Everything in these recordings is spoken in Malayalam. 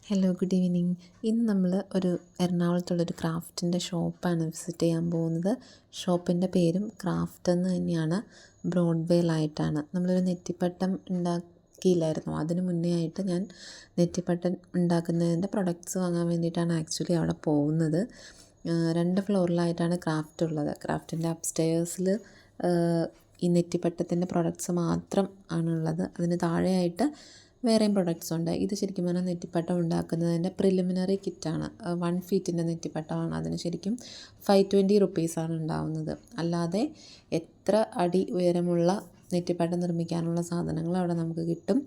Hello, good evening. ഇന്ന് നമ്മൾ ഒരു എറണാകുളത്തുള്ളൊരു ക്രാഫ്റ്റിൻ്റെ ഷോപ്പാണ് വിസിറ്റ് ചെയ്യാൻ പോകുന്നത്. ഷോപ്പിൻ്റെ പേരും ക്രാഫ്റ്റ് എന്ന് തന്നെയാണ്. ബ്രോഡ്വേയിലായിട്ടാണ്. നമ്മളൊരു നെറ്റിപ്പട്ടം ഉണ്ടാക്കിയില്ലായിരുന്നു, അതിന് മുന്നേ ആയിട്ട് ഞാൻ നെറ്റിപ്പട്ടം ഉണ്ടാക്കുന്നതിൻ്റെ പ്രൊഡക്ട്സ് വാങ്ങാൻ വേണ്ടിയിട്ടാണ് ആക്ച്വലി അവിടെ പോകുന്നത്. 2 ഫ്ലോറിലായിട്ടാണ് ക്രാഫ്റ്റ് ഉള്ളത്. ക്രാഫ്റ്റിൻ്റെ അപ്സ്റ്റെയേഴ്സിൽ ഈ നെറ്റിപ്പട്ടത്തിൻ്റെ പ്രൊഡക്ട്സ് മാത്രം ആണുള്ളത്. അതിന് താഴെയായിട്ട് വേറെയും പ്രൊഡക്ട്സ് ഉണ്ട്. ഇത് ശരിക്കും പറഞ്ഞാൽ നെറ്റിപ്പട്ടം ഉണ്ടാക്കുന്നതിൻ്റെ പ്രിലിമിനറി കിറ്റാണ്. 1 ഫീറ്റിൻ്റെ നെറ്റിപ്പട്ടമാണ്. അതിന് ശരിക്കും 520 റുപ്പീസാണ് ഉണ്ടാവുന്നത്. അല്ലാതെ എത്ര അടി ഉയരമുള്ള നെറ്റിപ്പട്ടം നിർമ്മിക്കാനുള്ള സാധനങ്ങൾ അവിടെ നമുക്ക് കിട്ടും.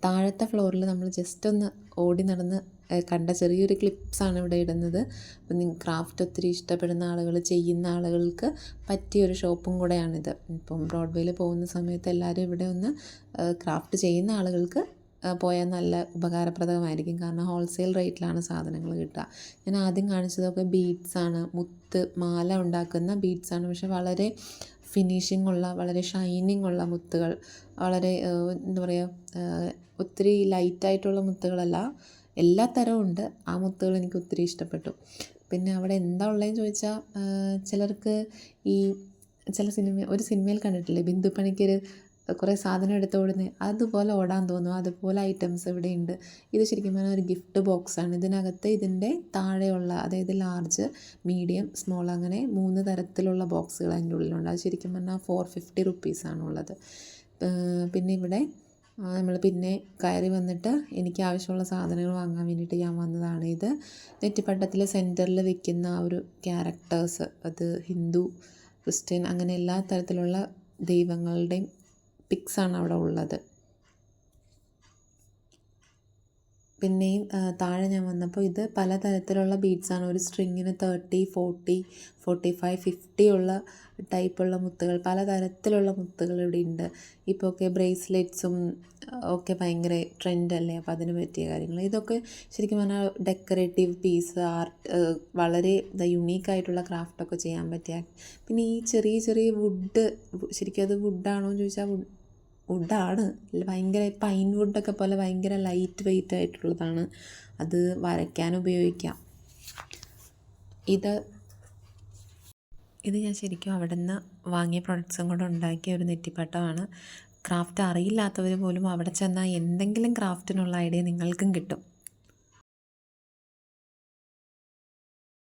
താഴത്തെ ഫ്ലോറിൽ നമ്മൾ ജസ്റ്റ് ഒന്ന് ഓടി നടന്ന് കണ്ട ചെറിയൊരു ക്ലിപ്സാണ് ഇവിടെ ഇടുന്നത്. അപ്പം ക്രാഫ്റ്റ് ഒത്തിരി ഇഷ്ടപ്പെടുന്ന ആളുകൾ, ചെയ്യുന്ന ആളുകൾക്ക് പറ്റിയൊരു ഷോപ്പും കൂടെയാണിത്. ഇപ്പം ബ്രോഡ്വേയിൽ പോകുന്ന സമയത്ത് എല്ലാവരും ഇവിടെ ഒന്ന് ക്രാഫ്റ്റ് ചെയ്യുന്ന ആളുകൾക്ക് പോയാൽ നല്ല ഉപകാരപ്രദമായിരിക്കും. കാരണം ഹോൾസെയിൽ റേറ്റിലാണ് സാധനങ്ങൾ കിട്ടുക. ഞാൻ ആദ്യം കാണിച്ചതൊക്കെ ബീഡ്സാണ്, മുത്ത് മാല ഉണ്ടാക്കുന്ന ബീഡ്സാണ്. പക്ഷെ വളരെ ഫിനിഷിംഗ് ഉള്ള, വളരെ ഷൈനിങ് ഉള്ള മുത്തുകൾ, വളരെ എന്താ പറയുക, ഒത്തിരി ലൈറ്റായിട്ടുള്ള മുത്തുകളല്ല, എല്ലാ തരവും ഉണ്ട്. ആ മുത്തുകൾ എനിക്ക് ഒത്തിരി ഇഷ്ടപ്പെട്ടു. പിന്നെ അവിടെ എന്താ ഉള്ളതെന്ന് ചോദിച്ചാൽ, ചിലർക്ക് ഈ ഒരു സിനിമയിൽ കണ്ടിട്ടില്ലേ, ബിന്ദു പണിക്കർ കുറേ സാധനം എടുത്ത് ഓടുന്നത്, അതുപോലെ ഓടാൻ തോന്നും. അതുപോലെ ഐറ്റംസ് ഇവിടെ ഉണ്ട്. ഇത് ശരിക്കും പറഞ്ഞാൽ ഒരു ഗിഫ്റ്റ് ബോക്സാണ്. ഇതിനകത്ത് ഇതിൻ്റെ താഴെയുള്ള, അതായത് ലാർജ്, മീഡിയം, സ്മോൾ, അങ്ങനെ 3 തരത്തിലുള്ള ബോക്സുകൾ അതിൻ്റെ ഉള്ളിലുണ്ട്. അത് ശരിക്കും പറഞ്ഞാൽ 450 റുപ്പീസാണുള്ളത്. പിന്നെ ഇവിടെ നമ്മൾ പിന്നെ കയറി വന്നിട്ട് എനിക്ക് ആവശ്യമുള്ള സാധനങ്ങൾ വാങ്ങാൻ വേണ്ടിയിട്ട് ഞാൻ വന്നതാണ്. ഇത് നെറ്റിപ്പട്ടത്തിൽ സെൻറ്ററിൽ വെക്കുന്ന ആ ഒരു ക്യാരക്ടേഴ്സ്, അത് ഹിന്ദു, ക്രിസ്ത്യൻ, അങ്ങനെ എല്ലാ തരത്തിലുള്ള ദൈവങ്ങളുടെയും പിക്സാണ് അവിടെ ഉള്ളത്. പിന്നെയും താഴെ ഞാൻ വന്നപ്പോൾ ഇത് പലതരത്തിലുള്ള ബീഡ്സാണ്. ഒരു സ്ട്രിങ്ങിന് 30, 40, 45, 50 ഉള്ള ടൈപ്പുള്ള മുത്തുകൾ, പലതരത്തിലുള്ള മുത്തുകൾ ഇവിടെ ഉണ്ട്. ഇപ്പോൾ ഒക്കെ ബ്രേസ്ലെറ്റ്സും ഒക്കെ ഭയങ്കര ട്രെൻഡല്ലേ, അപ്പോൾ അതിന് പറ്റിയ കാര്യങ്ങൾ. ഇതൊക്കെ ശരിക്കും പറഞ്ഞാൽ ഡെക്കറേറ്റീവ് പീസ്, ആർട്ട്, വളരെ യുണീക്കായിട്ടുള്ള ക്രാഫ്റ്റൊക്കെ ചെയ്യാൻ പറ്റിയ. പിന്നെ ഈ ചെറിയ ചെറിയ വുഡ്, ശരിക്കും അത് വുഡാണോ എന്ന് ചോദിച്ചാൽ വുഡാണ്. ഭയങ്കര പൈൻ വുഡൊക്കെ പോലെ ഭയങ്കര ലൈറ്റ് വെയ്റ്റ് ആയിട്ടുള്ളതാണ്. അത് വരയ്ക്കാൻ ഉപയോഗിക്കാം. ഇത് ഞാൻ ശരിക്കും അവിടെ നിന്ന് വാങ്ങിയ പ്രൊഡക്ട്സും കൂടെ ഉണ്ടാക്കിയ ഒരു നെറ്റിപ്പട്ടമാണ്. ക്രാഫ്റ്റ് അറിയില്ലാത്തവർ പോലും അവിടെ ചെന്നാൽ എന്തെങ്കിലും ക്രാഫ്റ്റിനുള്ള ഐഡിയ നിങ്ങൾക്കും കിട്ടും.